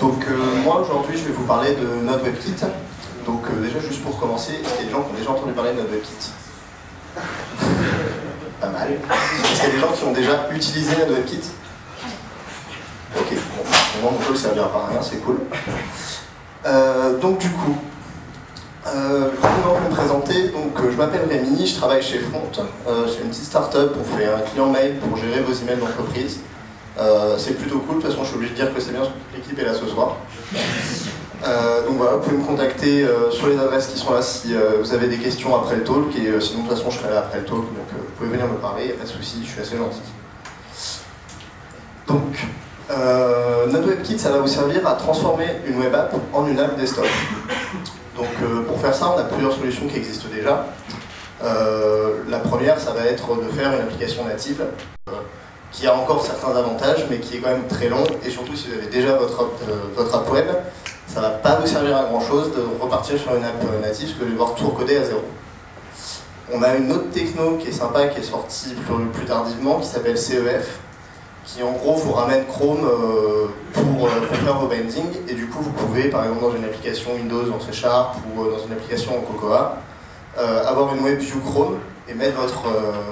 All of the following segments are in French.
Donc moi aujourd'hui je vais vous parler de Node-WebKit. Donc déjà juste pour commencer, est-ce qu'il y a des gens qui ont déjà entendu parler de Node-WebKit? Pas mal. Est-ce qu'il y a des gens qui ont déjà utilisé Node-WebKit? Ok, bon, moi mon code ne servira pas à rien, c'est cool. Donc du coup, rapidement pour me présenter, donc, je m'appelle Rémi, je travaille chez Front. C'est une petite start-up, on fait un client mail pour gérer vos emails d'entreprise. C'est plutôt cool, de toute façon je suis obligé de dire que c'est bien parce que toute l'équipe est là ce soir. Donc voilà, vous pouvez me contacter sur les adresses qui sont là si vous avez des questions après le talk, et sinon de toute façon je serai là après le talk, donc vous pouvez venir me parler, il n'y a pas de souci, je suis assez gentil. Donc, Node-WebKit, ça va vous servir à transformer une web app en une app desktop. Donc pour faire ça, on a plusieurs solutions qui existent déjà. La première, ça va être de faire une application native qui a encore certains avantages, mais qui est quand même très long, et surtout si vous avez déjà votre app web, ça ne va pas vous servir à grand chose de repartir sur une app native, parce que vous allez devoir tout recoder à zéro. On a une autre techno qui est sympa, qui est sortie plus tardivement, qui s'appelle CEF, qui en gros vous ramène Chrome pour faire vos bindings, et du coup vous pouvez, par exemple dans une application Windows en C# ou dans une application en Cocoa, avoir une WebView Chrome et mettre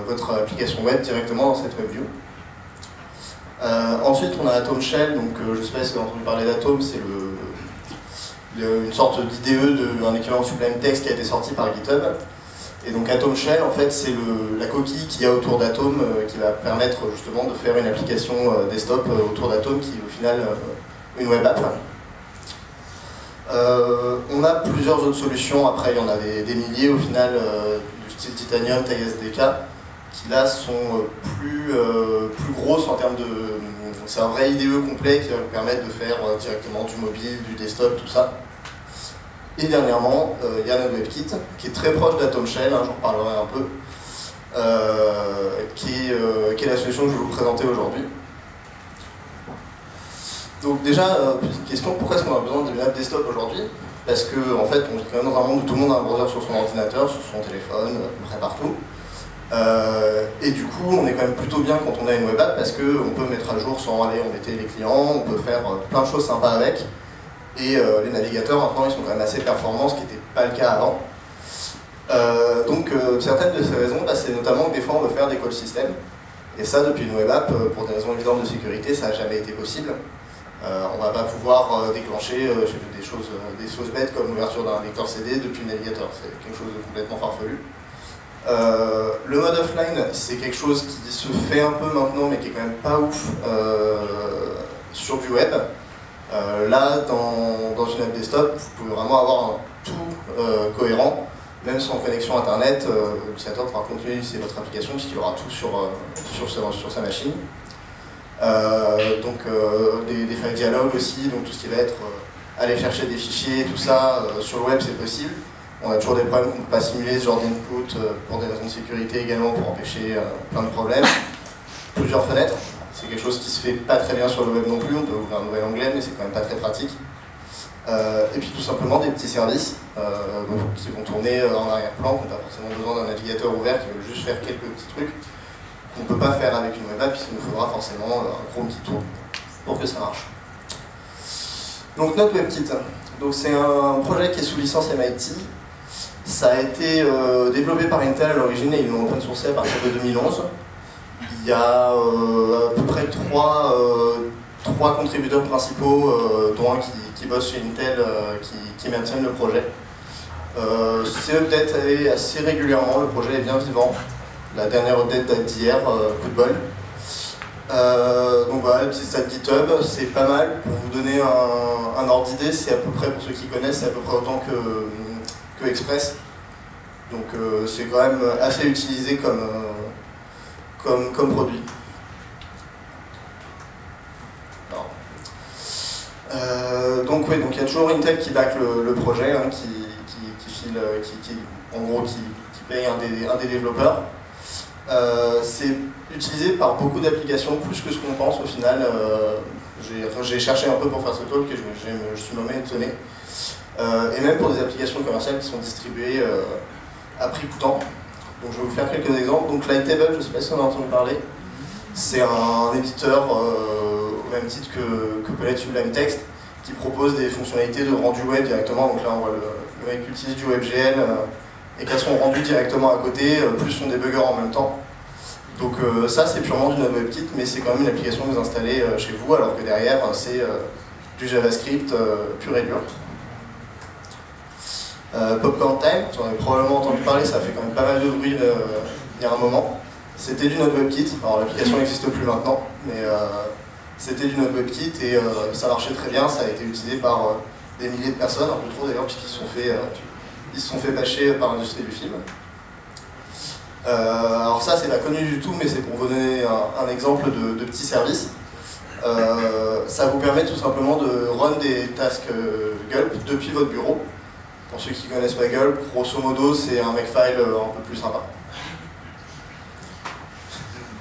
votre application web directement dans cette WebView. Ensuite on a Atom Shell, donc je ne sais pas si vous avez entendu parler d'Atom, c'est une sorte d'IDE, un équivalent Sublime Text qui a été sorti par GitHub. Et donc Atom Shell, en fait, c'est la coquille qu'il y a autour d'Atom qui va permettre justement de faire une application desktop autour d'Atom qui est au final une web app. On a plusieurs autres solutions, après il y en a des milliers au final, du style Titanium, TiSDK, qui là sont plus grosses en termes de... C'est un vrai IDE complet qui va vous permettre de faire directement du mobile, du desktop, tout ça. Et dernièrement, il y a Node-WebKit, qui est très proche d'Atom Shell, hein, j'en parlerai un peu, qui est la solution que je vais vous présenter aujourd'hui. Donc déjà, petite question, pourquoi est-ce qu'on a besoin d'une app desktop aujourd'hui? Parce qu'en fait, on est quand même dans un monde où tout le monde a un browser sur son ordinateur, sur son téléphone, à peu près partout. Et du coup, on est quand même plutôt bien quand on a une web app, parce qu'on peut mettre à jour sans aller embêter les clients, on peut faire plein de choses sympas avec. Et les navigateurs, maintenant, ils sont quand même assez performants, ce qui n'était pas le cas avant. Donc, certaines de ces raisons, c'est notamment que des fois, on veut faire des call systems. Et ça, depuis une web app, pour des raisons évidentes de sécurité, ça n'a jamais été possible. On ne va pas pouvoir déclencher des choses bêtes comme l'ouverture d'un lecteur CD depuis le navigateur. C'est quelque chose de complètement farfelu. Le mode offline, c'est quelque chose qui se fait un peu maintenant, mais qui est quand même pas ouf sur du web. Là, dans une app desktop, vous pouvez vraiment avoir un tout cohérent, même sans connexion internet, l'utilisateur pourra continuer d'utiliser votre application puisqu'il aura tout sur sa machine. Donc des file dialogues aussi, donc tout ce qui va être aller chercher des fichiers, tout ça, sur le web c'est possible. On a toujours des problèmes qu'on ne peut pas simuler, ce genre d'input, pour des raisons de sécurité également, pour empêcher plein de problèmes. Plusieurs fenêtres. C'est quelque chose qui se fait pas très bien sur le web non plus, on peut ouvrir un nouvel onglet, mais c'est quand même pas très pratique. Et puis tout simplement des petits services qui vont tourner en arrière-plan, qui n'ont pas forcément besoin d'un navigateur ouvert, qui veulent juste faire quelques petits trucs qu'on ne peut pas faire avec une web app, puisqu'il nous faudra forcément un Chrome qui tourne pour que ça marche. Donc Node-WebKit, c'est un projet qui est sous licence MIT. Ça a été développé par Intel à l'origine et ils l'ont open sourcé à partir de 2011. Il y a à peu près trois contributeurs principaux, dont un qui bosse chez Intel, qui maintiennent le projet. C'est update assez régulièrement, le projet est bien vivant. La dernière update date d'hier, coup de bol. Donc voilà, le petit site GitHub, c'est pas mal. Pour vous donner un ordre d'idée, c'est à peu près, pour ceux qui connaissent, c'est à peu près autant que Express. Donc c'est quand même assez utilisé comme produit. Donc oui, il y a toujours Intel qui back le projet, hein, qui paye un des développeurs. C'est utilisé par beaucoup d'applications, plus que ce qu'on pense au final. J'ai cherché un peu pour faire ce talk et je suis même étonné. Et même pour des applications commerciales qui sont distribuées à prix coûtant. Donc je vais vous faire quelques exemples. Donc Lighttable, je ne sais pas si on a entendu parler. C'est un éditeur au même titre que peut l'être Sublime Text, qui propose des fonctionnalités de rendu web directement. Donc là, on voit le mec qui utilise du WebGL et qui a son rendu directement à côté, plus son debugger en même temps. Donc ça, c'est purement du Node WebKit, mais c'est quand même une application que vous installez chez vous, alors que derrière, c'est du JavaScript pur et dur. Popcorn Time, vous en avez probablement entendu parler, ça a fait quand même pas mal de bruit il y a un moment. C'était du Node WebKit, alors l'application n'existe plus maintenant, mais c'était du Node WebKit et ça marchait très bien, ça a été utilisé par des milliers de personnes, un peu trop d'ailleurs, puisqu'ils se sont fait bâcher par l'industrie du film. Alors ça, c'est pas connu du tout, mais c'est pour vous donner un exemple de petit service. Ça vous permet tout simplement de run des tasks Gulp depuis votre bureau. Pour ceux qui ne connaissent pas Gulp, grosso modo, c'est un Makefile un peu plus sympa.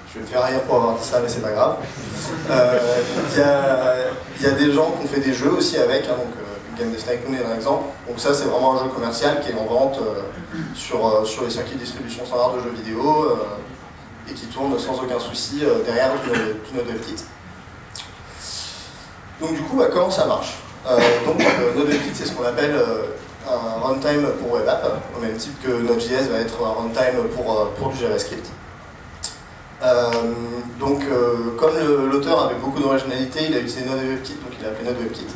Je vais me faire rire pour avoir dit ça, mais c'est pas grave. Il y a des gens qui ont fait des jeux aussi avec, hein, donc Game Dev Tycoon est un exemple. Donc ça, c'est vraiment un jeu commercial qui est en vente sur les circuits de distribution standard de jeux vidéo et qui tourne sans aucun souci derrière du Node WebKit. Donc du coup, comment ça marche? Node WebKit, c'est ce qu'on appelle un runtime pour web app, au même type que Node.js va être un runtime pour du JavaScript. Comme l'auteur avait beaucoup d'originalité, il a utilisé Node WebKit, donc il a appelé Node WebKit.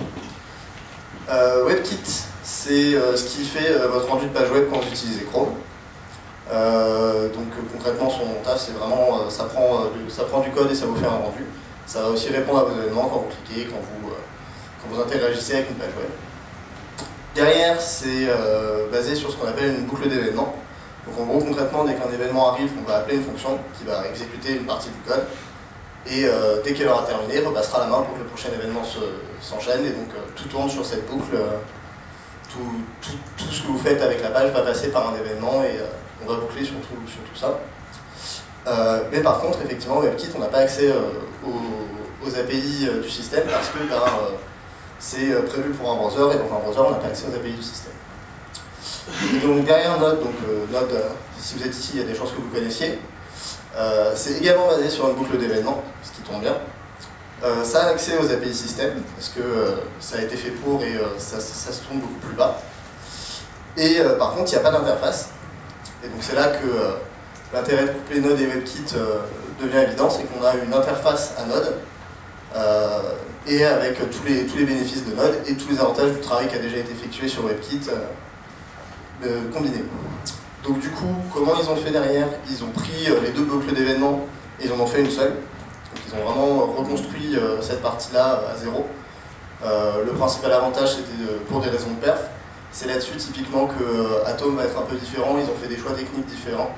WebKit, c'est ce qui fait votre rendu de page web quand vous utilisez Chrome. Concrètement, son taf, c'est vraiment, ça prend du code et ça vous fait un rendu. Ça va aussi répondre à vos événements quand vous cliquez, quand vous interagissez avec une page web. Derrière, c'est basé sur ce qu'on appelle une boucle d'événements. Donc en gros, concrètement, dès qu'un événement arrive, on va appeler une fonction qui va exécuter une partie du code. Et dès qu'elle aura terminé, repassera la main pour que le prochain événement s'enchaîne. Et donc tout tourne sur cette boucle. Tout ce que vous faites avec la page va passer par un événement et on va boucler sur tout ça. Mais par contre, effectivement, WebKit, on n'a pas accès aux API du système parce que c'est prévu pour un browser et dans un browser, on n'a pas accès aux API du système. Et donc derrière Node, Node, si vous êtes ici, il y a des chances que vous connaissiez. C'est également basé sur une boucle d'événements, ce qui tombe bien. Ça a accès aux API système, parce que ça a été fait pour et ça se tourne beaucoup plus bas. Et par contre, il n'y a pas d'interface. Et donc c'est là que l'intérêt de coupler Node et WebKit devient évident, c'est qu'on a une interface à Node, et avec tous les bénéfices de Node et tous les avantages du travail qui a déjà été effectué sur WebKit combinés. Donc du coup, comment ils ont fait derrière? Ils ont pris les deux boucles d'événements et ils en ont fait une seule. Donc ils ont vraiment reconstruit cette partie-là à zéro. Le principal avantage, c'était pour des raisons de perf. C'est là-dessus typiquement que Atom va être un peu différent, ils ont fait des choix techniques différents.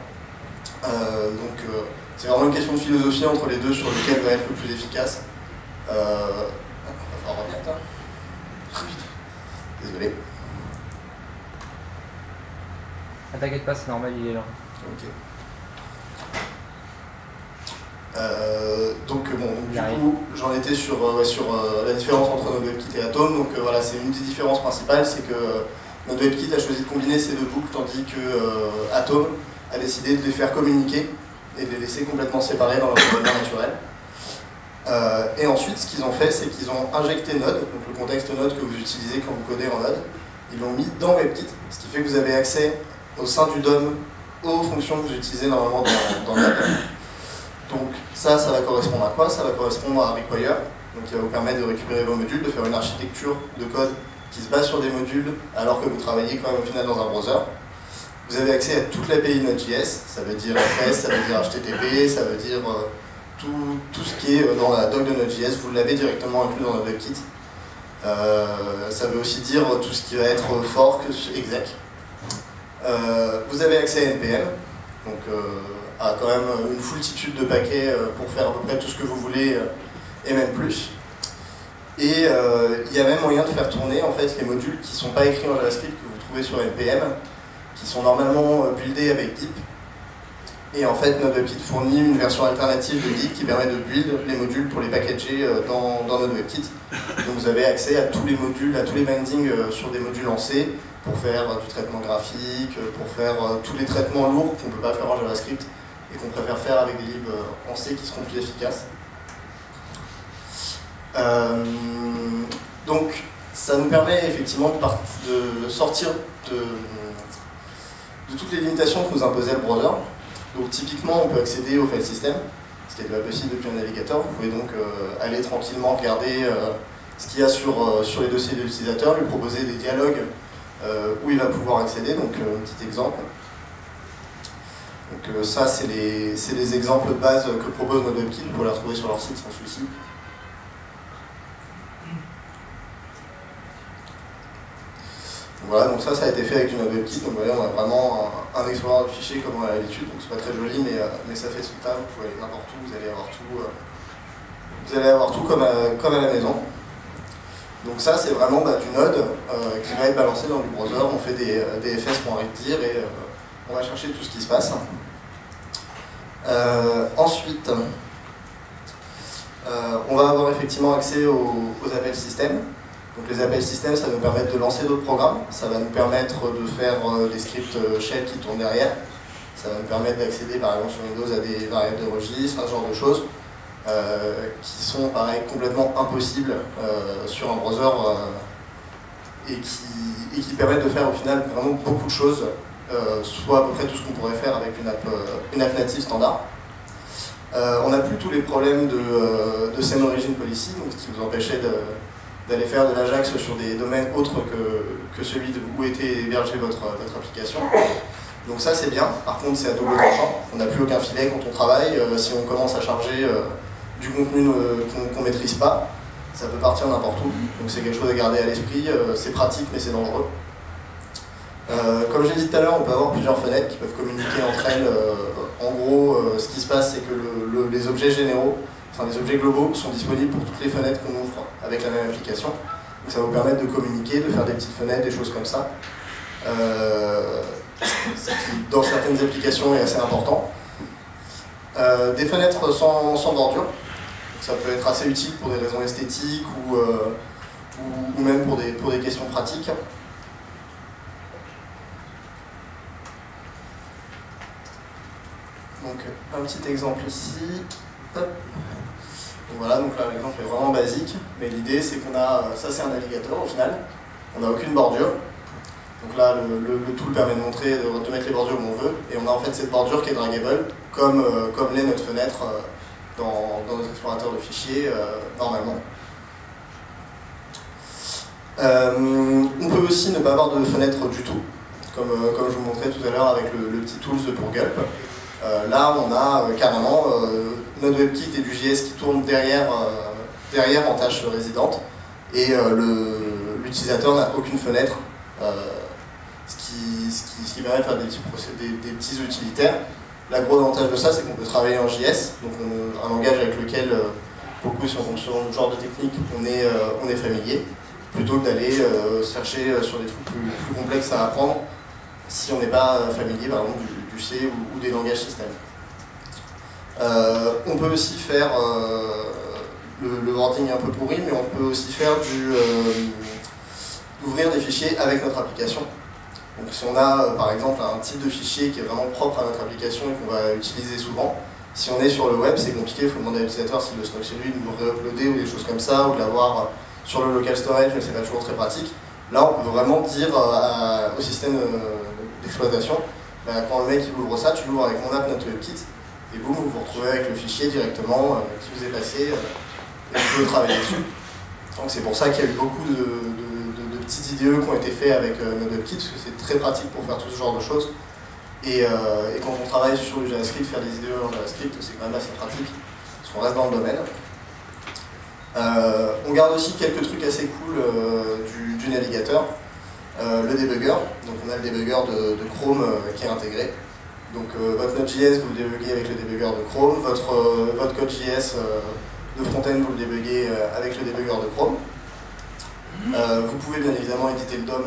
C'est vraiment une question de philosophie entre les deux sur lequel va être le plus efficace. Il va falloir revenir, désolé. Ah, t'inquiète pas, c'est normal, il est là. Ok. Du coup, j'en étais sur la différence entre Node WebKit et Atom. Donc voilà, c'est une des différences principales, c'est que Node WebKit a choisi de combiner ces deux boucles, tandis que Atom a décidé de les faire communiquer et de les laisser complètement séparés dans leur environnement naturel. Et ensuite, ce qu'ils ont fait, c'est qu'ils ont injecté Node, donc le contexte Node que vous utilisez quand vous codez en Node, ils l'ont mis dans WebKit, ce qui fait que vous avez accès au sein du DOM aux fonctions que vous utilisez normalement dans Node. Donc ça va correspondre à quoi? Ça va correspondre à Require, donc qui va vous permettre de récupérer vos modules, de faire une architecture de code qui se base sur des modules alors que vous travaillez quand même au final dans un browser. Vous avez accès à toute l'API Node.js, ça veut dire FS, ça veut dire HTTP, ça veut dire tout ce qui est dans la doc de Node.js, vous l'avez directement inclus dans Node WebKit. Ça veut aussi dire tout ce qui va être fork, exec. Vous avez accès à NPM, donc à quand même une foultitude de paquets pour faire à peu près tout ce que vous voulez et même plus. Et il y a même moyen de faire tourner en fait les modules qui ne sont pas écrits en JavaScript que vous trouvez sur NPM, qui sont normalement buildés avec Deep. Et en fait, Node WebKit fournit une version alternative de Deep qui permet de build les modules pour les packager dans Node WebKit. Donc vous avez accès à tous les modules, à tous les bindings sur des modules en C pour faire du traitement graphique, pour faire tous les traitements lourds qu'on ne peut pas faire en JavaScript et qu'on préfère faire avec des libs en C qui seront plus efficaces. Donc Ça nous permet effectivement de sortir de toutes les limitations que nous imposait le browser. Donc typiquement, on peut accéder au file system, ce qui est pas possible depuis un navigateur. Vous pouvez donc aller tranquillement regarder ce qu'il y a sur les dossiers de l'utilisateur, lui proposer des dialogues où il va pouvoir accéder. Donc un petit exemple. Donc ça, c'est les exemples de base que propose NodeWebKit. Vous pouvez les retrouver sur leur site sans souci. Voilà, donc ça a été fait avec du NodeWebKit. Donc vous voyez, on a vraiment un explorateur de fichiers comme on a l'habitude. Donc c'est pas très joli, mais ça fait son taf. Vous pouvez aller n'importe où, vous allez avoir tout. Vous allez avoir tout comme à la maison. Donc ça, c'est vraiment du Node qui va être balancé dans du browser. On fait des fs.readdir et on va chercher tout ce qui se passe. Ensuite, on va avoir effectivement accès aux appels système. Donc les appels système, ça va nous permettre de lancer d'autres programmes. Ça va nous permettre de faire des scripts shell qui tournent derrière. Ça va nous permettre d'accéder par exemple sur Windows à des variables de registre, ce genre de choses. Qui sont pareil complètement impossibles sur un browser et qui permettent de faire au final vraiment beaucoup de choses, soit à peu près tout ce qu'on pourrait faire avec une app native standard. On n'a plus tous les problèmes de same origin policy, donc ce qui vous empêchait d'aller faire de l'Ajax sur des domaines autres que celui où était hébergée votre application. Donc ça c'est bien, par contre c'est à double tranchant, on n'a plus aucun filet quand on travaille, si on commence à charger du contenu qu'on ne maîtrise pas, ça peut partir n'importe où, donc c'est quelque chose à garder à l'esprit, c'est pratique mais c'est dangereux. Comme j'ai dit tout à l'heure, on peut avoir plusieurs fenêtres qui peuvent communiquer entre elles. En gros, ce qui se passe, c'est que les objets généraux, enfin les objets globaux, sont disponibles pour toutes les fenêtres qu'on ouvre avec la même application. Donc ça va vous permettre de communiquer, de faire des petites fenêtres, des choses comme ça. Ce qui, dans certaines applications, est assez important. Des fenêtres sans bordure. Ça peut être assez utile pour des raisons esthétiques ou même pour des questions pratiques. Donc un petit exemple ici. Hop. Donc voilà, donc là l'exemple est vraiment basique, mais l'idée c'est qu'on a, ça c'est un navigateur au final, on n'a aucune bordure. Donc là le tool permet de montrer, de mettre les bordures où on veut, et on a en fait cette bordure qui est draggable, comme l'est notre fenêtre dans nos explorateurs de fichiers normalement. On peut aussi ne pas avoir de fenêtre du tout, comme je vous montrais tout à l'heure avec le petit tools pour Gulp. Là on a carrément NodeWebKit et du JS qui tournent derrière en tâche résidente, et l'utilisateur n'a aucune fenêtre, ce qui permet de faire des petits utilitaires. Le gros avantage de ça, c'est qu'on peut travailler en JS, donc un langage avec lequel beaucoup sur ce genre de technique on est familier, plutôt que d'aller chercher sur des trucs plus complexes à apprendre si on n'est pas familier par exemple du C ou des langages système. On peut aussi faire, le wording est un peu pourri, mais on peut aussi faire d'ouvrir des fichiers avec notre application. Donc si on a par exemple un type de fichier qui est vraiment propre à notre application et qu'on va utiliser souvent, si on est sur le web, c'est compliqué, il faut demander à l'utilisateur s'il le stocke chez lui, de nous réuploader ou des choses comme ça, ou de l'avoir sur le local storage, mais c'est pas toujours très pratique. Là on peut vraiment dire au système d'exploitation, quand le mec il ouvre ça, tu l'ouvres avec mon app NodeWebKit, et boum, vous vous retrouvez avec le fichier directement qui vous est passé, et vous pouvez travailler dessus. Donc c'est pour ça qu'il y a eu beaucoup de petites IDE qui ont été faits avec NodeWebKit, parce que c'est très pratique pour faire tout ce genre de choses. Et quand on travaille sur le JavaScript, faire des IDE en JavaScript, c'est quand même assez pratique, parce qu'on reste dans le domaine. On garde aussi quelques trucs assez cool du navigateur. Le debugger, donc on a le debugger de Chrome qui est intégré. Donc votre Node.js, vous le débuguez avec le debugger de Chrome, votre code JS de front-end, vous le débuguez avec le debugger de Chrome. Vous pouvez bien évidemment éditer le DOM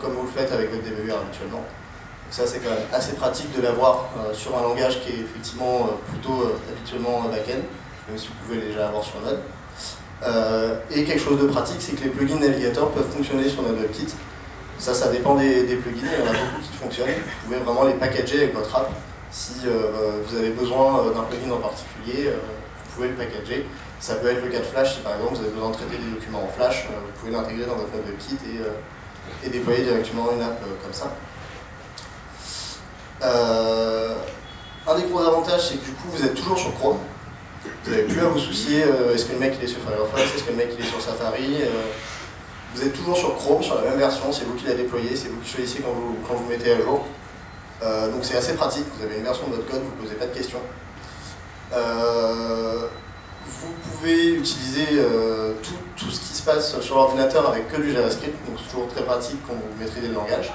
comme vous le faites avec votre debugger habituellement. Donc ça c'est quand même assez pratique de l'avoir sur un langage qui est effectivement plutôt habituellement back-end, même si vous pouvez déjà l'avoir sur Node. Et quelque chose de pratique, c'est que les plugins navigateurs peuvent fonctionner sur NodeWebKit. Ça dépend des plugins, il y en a beaucoup qui fonctionnent. Vous pouvez vraiment les packager avec votre app. Si vous avez besoin d'un plugin en particulier, vous pouvez le packager. Ça peut être le cas de Flash, si par exemple vous avez besoin de traiter des documents en Flash, vous pouvez l'intégrer dans votre NodeWebKit et déployer directement une app comme ça. Un des gros avantages, c'est que du coup vous êtes toujours sur Chrome. Vous n'avez plus à vous soucier, est-ce que le mec il est sur Firefox, est-ce que le mec il est sur Safari. Vous êtes toujours sur Chrome, sur la même version, c'est vous qui la déployez, c'est vous qui choisissez quand vous mettez à jour. Donc c'est assez pratique, vous avez une version de votre code, vous ne posez pas de questions. Vous pouvez utiliser tout ce qui se passe sur l'ordinateur avec que du JavaScript, donc c'est toujours très pratique quand vous maîtrisez le langage.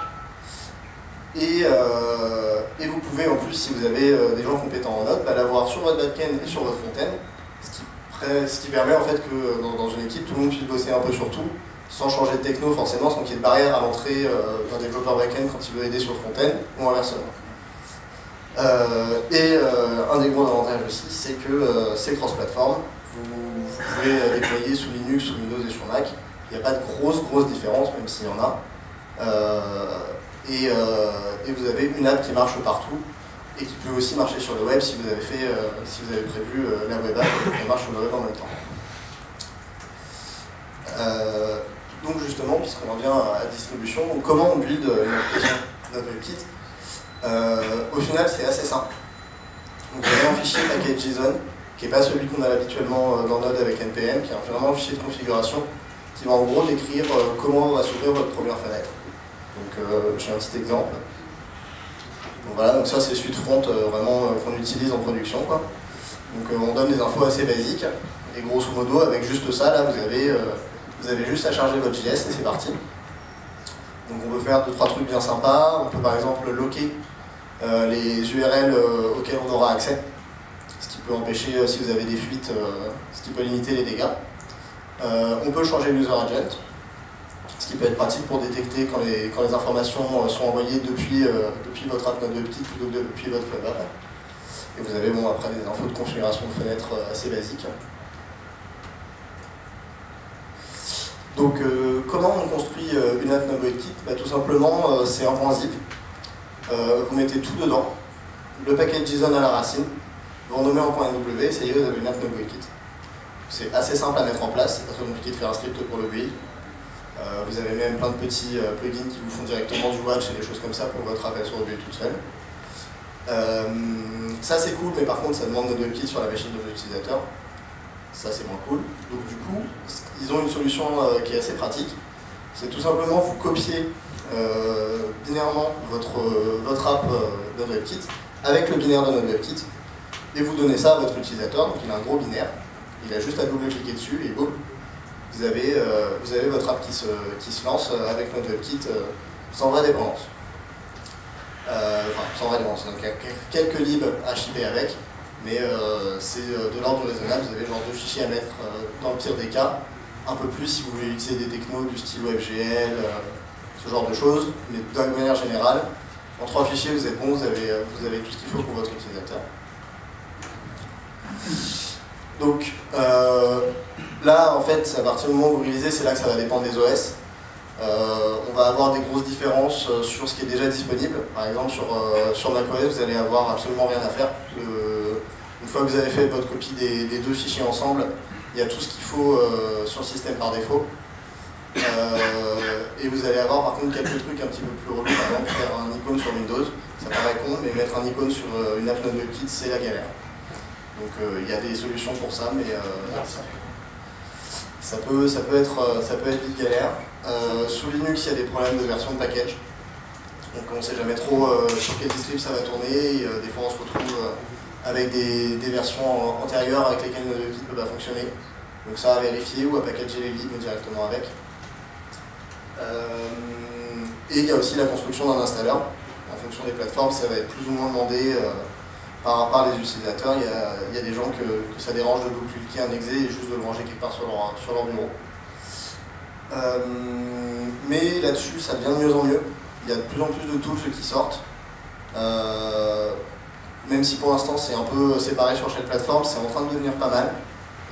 Et vous pouvez en plus, si vous avez des gens compétents en Node, l'avoir sur votre backend et sur votre front-end, ce qui permet en fait que dans une équipe, tout le monde puisse bosser un peu sur tout, sans changer de techno forcément, sans qu'il y ait de barrière à l'entrée d'un développeur backend quand il veut aider sur le front-end, ou inversement. Un des gros avantages aussi, c'est que c'est cross-platform. Vous pouvez déployer sous Linux, sous Windows et sur Mac. Il n'y a pas de grosse différence, même s'il y en a. Et vous avez une app qui marche partout et qui peut aussi marcher sur le web si vous avez prévu la web app qui marche sur le web en même temps. Donc justement, puisqu'on en vient à la distribution, donc comment on build une application NodeWebKit? Au final, c'est assez simple. Donc, vous avez un fichier package.json qui n'est pas celui qu'on a habituellement dans Node avec NPM, qui est vraiment un fichier de configuration qui va en gros décrire comment va s'ouvrir votre première fenêtre. Donc j'ai un petit exemple. Donc voilà, donc ça c'est suite front vraiment qu'on utilise en production, quoi. Donc on donne des infos assez basiques, et grosso modo avec juste ça, là vous avez juste à charger votre JS et c'est parti. Donc on peut faire 2-3 trucs bien sympas, on peut par exemple locker les URL auxquelles on aura accès, ce qui peut empêcher, si vous avez des fuites, ce qui peut limiter les dégâts. On peut changer l'user agent, ce qui peut être pratique pour détecter quand les informations sont envoyées depuis votre app NodeWebKit plutôt que depuis votre web app. Et vous avez après des infos de configuration de fenêtres assez basiques. Donc comment on construit une app NodeWebKit? Tout simplement, c'est un point zip. Vous mettez tout dedans, le package JSON à la racine, vous renommez en point .nw, et ça y est, vous avez une app NodeWebKit. C'est assez simple à mettre en place, c'est pas trop compliqué de faire un script pour le build. Vous avez même plein de petits plugins qui vous font directement du watch et des choses comme ça pour votre app sur le build toute seule. Ça c'est cool, mais par contre ça demande NodeWebKit sur la machine de l'utilisateur. Ça c'est moins cool. Donc du coup, ils ont une solution qui est assez pratique. C'est tout simplement vous copier binairement votre app NodeWebKit avec le binaire de NodeWebKit et vous donnez ça à votre utilisateur. Donc il a un gros binaire, il a juste à double-cliquer dessus et boum, vous avez votre app qui se lance avec NodeWebKit sans vraie dépendance. Enfin, sans vraie dépendance, donc il y a quelques libs à shipper avec, mais c'est de l'ordre du raisonnable. Vous avez genre 2 fichiers à mettre dans le pire des cas, un peu plus si vous voulez utiliser des technos du style WebGL, ce genre de choses, mais de manière générale, en 3 fichiers vous êtes bon, vous avez tout ce qu'il faut pour votre utilisateur. Donc là, en fait, à partir du moment où vous réalisez, c'est là que ça va dépendre des OS. On va avoir des grosses différences sur ce qui est déjà disponible. Par exemple, sur macOS, vous allez avoir absolument rien à faire. Une fois que vous avez fait votre copie des 2 fichiers ensemble, il y a tout ce qu'il faut sur le système par défaut. Et vous allez avoir par contre quelques trucs un petit peu plus relous, par exemple faire un icône sur Windows, ça paraît con, mais mettre un icône sur une app NodeWebKit, c'est la galère. Donc il y a des solutions pour ça, mais ça peut être vite galère. Sous Linux, il y a des problèmes de version de package. Donc on ne sait jamais trop sur quel distrib ça va tourner. Et, des fois on se retrouve avec des versions antérieures avec lesquelles NodeWebKit ne peut pas fonctionner. Donc ça à vérifier ou à packager les libs directement avec. Et il y a aussi la construction d'un installeur. En fonction des plateformes, ça va être plus ou moins demandé par les utilisateurs. Il y a des gens que ça dérange de double-cliquer un exe et juste de le ranger quelque part sur leur bureau. Mais là-dessus, ça devient de mieux en mieux. Il y a de plus en plus de tools qui sortent. Même si pour l'instant c'est un peu séparé sur chaque plateforme, c'est en train de devenir pas mal.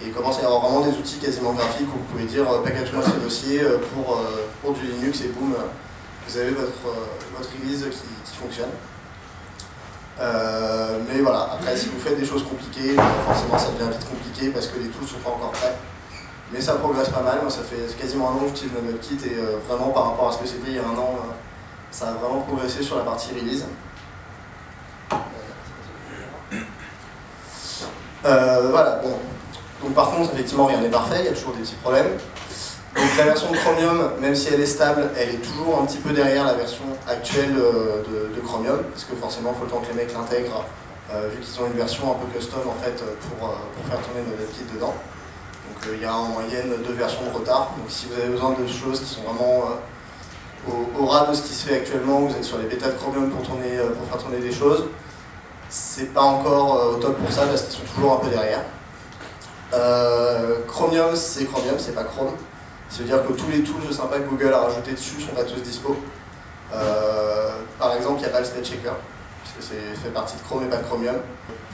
Et il commence à y avoir vraiment des outils quasiment graphiques où vous pouvez dire package-moi ce dossier pour du Linux et boum, vous avez votre release qui fonctionne. Mais voilà, après si vous faites des choses compliquées, forcément ça devient vite compliqué parce que les tools ne sont pas encore prêts. Mais ça progresse pas mal, moi ça fait quasiment un an que j'utilise NodeWebKit et vraiment par rapport à ce que c'était il y a un an, ça a vraiment progressé sur la partie release. Voilà, bon. Donc par contre, effectivement, rien n'est parfait, il y a toujours des petits problèmes. Donc la version de Chromium, même si elle est stable, elle est toujours un petit peu derrière la version actuelle de Chromium, parce que forcément, il faut le temps que les mecs l'intègrent, vu qu'ils ont une version un peu custom en fait pour faire tourner NodeWebKit dedans. Donc il y a en moyenne 2 versions de retard. Donc si vous avez besoin de choses qui sont vraiment au ras de ce qui se fait actuellement, vous êtes sur les bêtas de Chromium pour faire tourner des choses, c'est pas encore au top pour ça parce qu'ils sont toujours un peu derrière. Chromium, c'est pas Chrome. Ça veut dire que tous les tools sympas que Google a rajoutés dessus sont pas tous dispo. Par exemple, il n'y a pas le spell checker, puisque c'est fait partie de Chrome et pas de Chromium.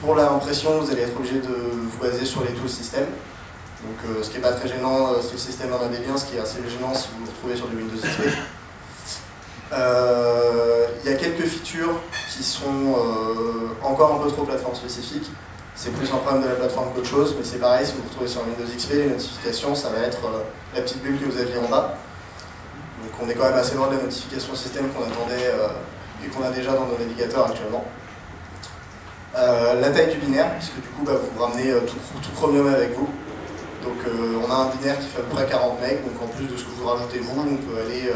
Pour l'impression, vous allez être obligé de vous baser sur les tools système. Donc, ce qui n'est pas très gênant si le système en a des liens, ce qui est assez gênant si vous vous retrouvez sur du Windows XP. Il y a quelques features qui sont encore un peu trop plateforme spécifiques. C'est plus un problème de la plateforme qu'autre chose, mais c'est pareil, si vous vous retrouvez sur Windows XP, les notifications, ça va être la petite bulle que vous aviez en bas. Donc on est quand même assez loin de la notification système qu'on attendait et qu'on a déjà dans nos navigateurs actuellement. La taille du binaire, puisque du coup vous ramenez tout Chromium avec vous. Donc on a un binaire qui fait à peu près 40 MB, donc en plus de ce que vous rajoutez vous, on peut aller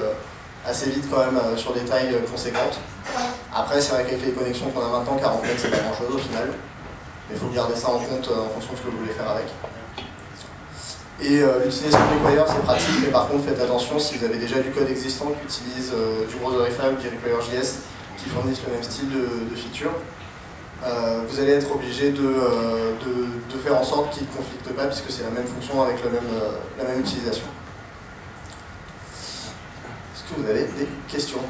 assez vite quand même sur des tailles conséquentes. Après c'est vrai qu'avec les connexions qu'on a maintenant, 40 MB c'est pas grand chose au final. Mais il faut garder ça en compte en fonction de ce que vous voulez faire avec. Et l'utilisation de Require, c'est pratique, mais par contre faites attention si vous avez déjà du code existant qui utilise du Browserify ou du Require.js qui fournissent le même style de feature. Vous allez être obligé de faire en sorte qu'ils ne conflictent pas puisque c'est la même fonction avec la même utilisation. Est-ce que vous avez des questions ?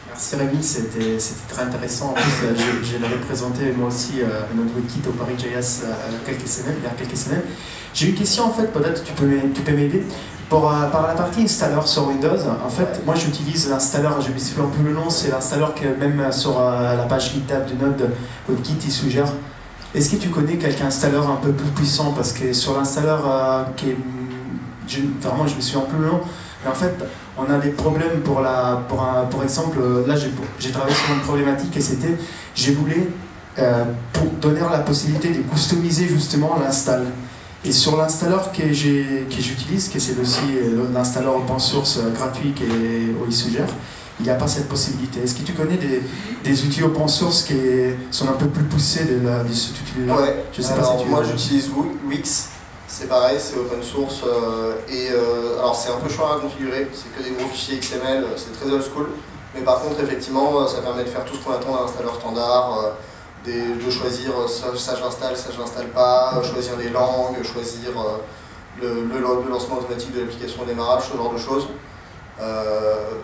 Merci Rémi, c'était très intéressant. En plus, je l'avais présenté moi aussi à NodeWebKit au Paris.js il y a quelques semaines. J'ai une question en fait, peut-être tu peux m'aider. Par la partie installeur sur Windows, en fait, moi j'utilise l'installeur, je me suis fait un peu le nom, c'est l'installeur que même sur la page GitHub de NodeWebKit il suggère. Est-ce que tu connais quelqu'un installeur un peu plus puissant? Parce que sur l'installeur vraiment je me suis un peu le nom. Mais en fait, on a des problèmes pour exemple, là j'ai travaillé sur une problématique et c'était, je voulais pour donner la possibilité de customiser justement l'install. Et sur l'installeur que j'utilise, que c'est aussi l'installeur open source gratuit qu'il suggère, il n'y a pas cette possibilité. Est-ce que tu connais des outils open source qui sont un peu plus poussés de cet outil-là? Ouais, je sais pas si moi j'utilise Wix. C'est pareil, c'est open source alors c'est un peu chiant à configurer, c'est que des gros fichiers XML, c'est très old school, mais par contre effectivement ça permet de faire tout ce qu'on attend d'un installeur standard, de choisir ça je l'installe pas, choisir les langues, choisir le lancement automatique de l'application au démarrage, ce genre de choses.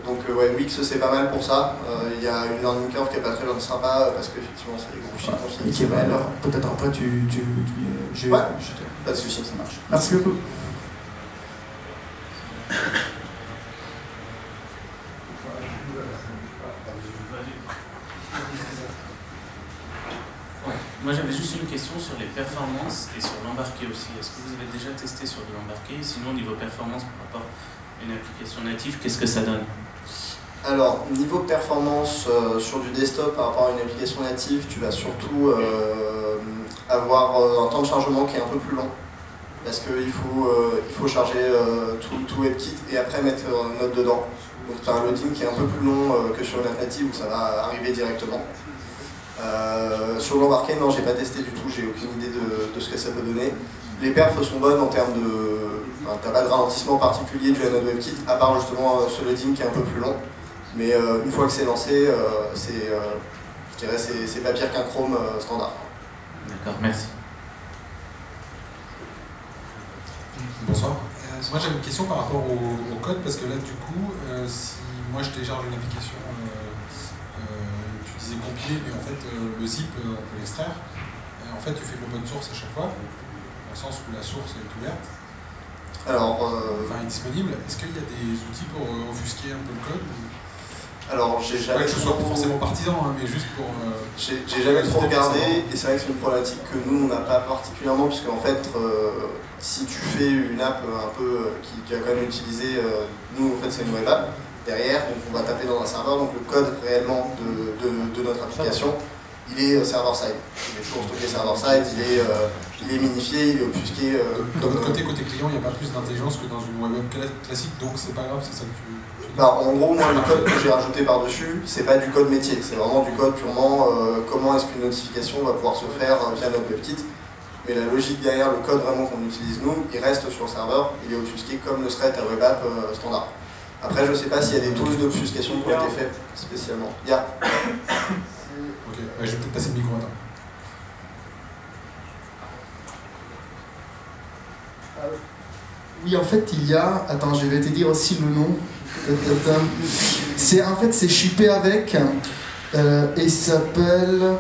Donc ouais, Wix c'est pas mal pour ça. Il y a une learning curve qui est pas très sympa parce qu'effectivement c'est des gros fichiers XML. Alors peut-être après ouais. Pas de soucis, ça marche. Merci beaucoup. Moi j'avais juste une question sur les performances et sur l'embarqué aussi. Est-ce que vous avez déjà testé sur de l'embarqué? Sinon, niveau performance par rapport à une application native, qu'est-ce que ça donne? Alors, niveau performance sur du desktop par rapport à une application native, tu vas surtout avoir un temps de chargement qui est un peu plus long. Parce qu'il faut charger tout WebKit et après mettre Node dedans. Donc tu as un loading qui est un peu plus long que sur une app native où ça va arriver directement. Sur l'embarqué, non, j'ai pas testé du tout, j'ai aucune idée de ce que ça peut donner. Les perfs sont bonnes en termes de... Enfin, t'as pas de ralentissement particulier du Node WebKit, à part justement ce loading qui est un peu plus long. Mais une fois que c'est lancé, je dirais c'est pas pire qu'un Chrome standard. D'accord, merci. Bonsoir. Moi j'avais une question par rapport au code, parce que là du coup, si moi je télécharge une application, tu disais compiler, mais en fait le zip on peut l'extraire. En fait tu fais de l'open source à chaque fois, dans le sens où la source est ouverte. Alors, Enfin, est disponible. Est-ce qu'il y a des outils pour offusquer un peu le code? alors j'ai Pas jamais que je sois trop- forcément partisan, hein, mais juste pour... J'ai jamais trop regardé, et c'est vrai que c'est une problématique que nous on n'a pas particulièrement, puisque en fait, si tu fais une app un peu qui va quand même utiliser, nous en fait c'est une web app derrière, donc on va taper dans un serveur, donc le code réellement de notre application, il est server-side. Il est toujours stocké server-side, il est minifié, il est obfusqué. De votre côté client, il n'y a pas plus d'intelligence que dans une web app classique, donc c'est pas grave, c'est ça que tu... Bah, en gros, moi, le code que j'ai rajouté par-dessus, c'est pas du code métier, c'est vraiment du code purement comment est-ce qu'une notification va pouvoir se faire via notre WebKit. Mais la logique derrière le code vraiment qu'on utilise nous, il reste sur le serveur, il est obfusqué comme le serait ta web app standard. Après, je sais pas s'il y a des tools d'obfuscation qui ont été faits spécialement. Il y a. Ok, je vais peut-être passer le micro, attends. Oui, en fait, il y a... Attends, je vais te dire aussi le nom. En fait, c'est shippé avec... et il s'appelle...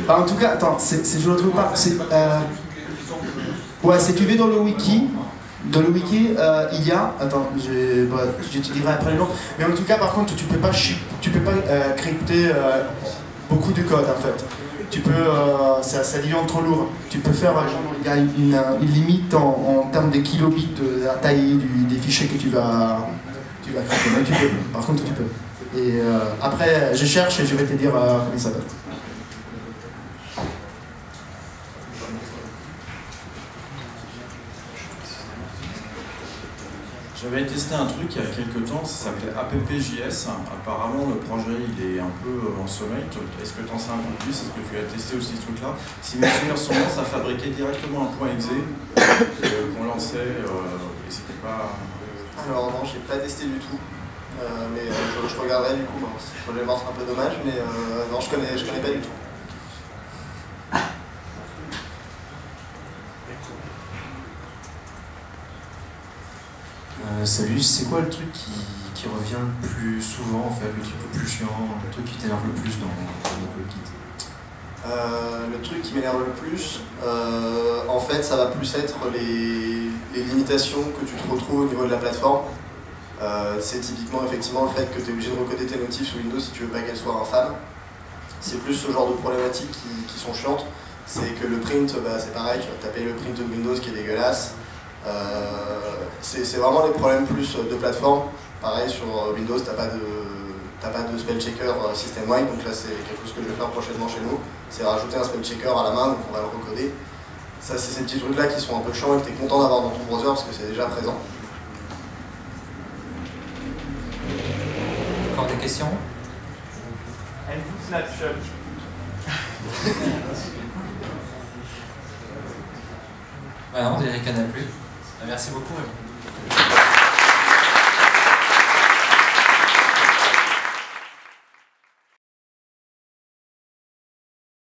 Ah, en tout cas, attends, je le trouve pas. Ouais, si tu vas dans le wiki, il y a... Attends, je te dirai après le nom. Mais en tout cas, par contre, tu peux pas crypter beaucoup de code, en fait. Tu peux, ça devient trop lourd. Tu peux faire, il y a une limite en termes de kilobits de la taille des fichiers que tu vas crypter. Mais tu peux, par contre, tu peux. Et après, je cherche et je vais te dire comment il s'appelle. J'avais testé un truc il y a quelques temps, ça s'appelait AppJS. Apparemment, le projet il est un peu en sommeil. Est-ce que tu en sais un peu plus? Est-ce que tu as testé aussi ce truc-là? Si mes souvenirs sont bons, ça fabriquait directement un point .exe qu'on lançait et c'était pas... Alors non, j'ai pas testé du tout. Mais je regarderai du coup. Ce projet mort, c'est un peu dommage, mais non, je connais pas du tout. Salut, c'est quoi le truc qui revient le plus souvent, en fait, le truc le plus chiant, le truc qui t'énerve le plus dans notre WebKit? Le truc qui m'énerve le plus, en fait, ça va plus être les limitations que tu te retrouves au niveau de la plateforme. C'est typiquement effectivement le fait que tu es obligé de recoder tes notifs sous Windows si tu veux pas qu'elles soient infâmes. C'est plus ce genre de problématiques qui sont chiantes. C'est que le print, c'est pareil, tu vas taper le print de Windows qui est dégueulasse. C'est vraiment les problèmes plus de plateforme. Pareil, sur Windows, t'as pas de spell checker system-wide, donc là c'est quelque chose que je vais faire prochainement chez nous. C'est rajouter un spell checker à la main, donc on va le recoder. Ça, c'est ces petits trucs-là qui sont un peu chiants et que tu es content d'avoir dans ton browser parce que c'est déjà présent. Encore des questions? Êtes-vous Snapshot? Bah non, on dirait qu'il n'y en a plus. Merci beaucoup.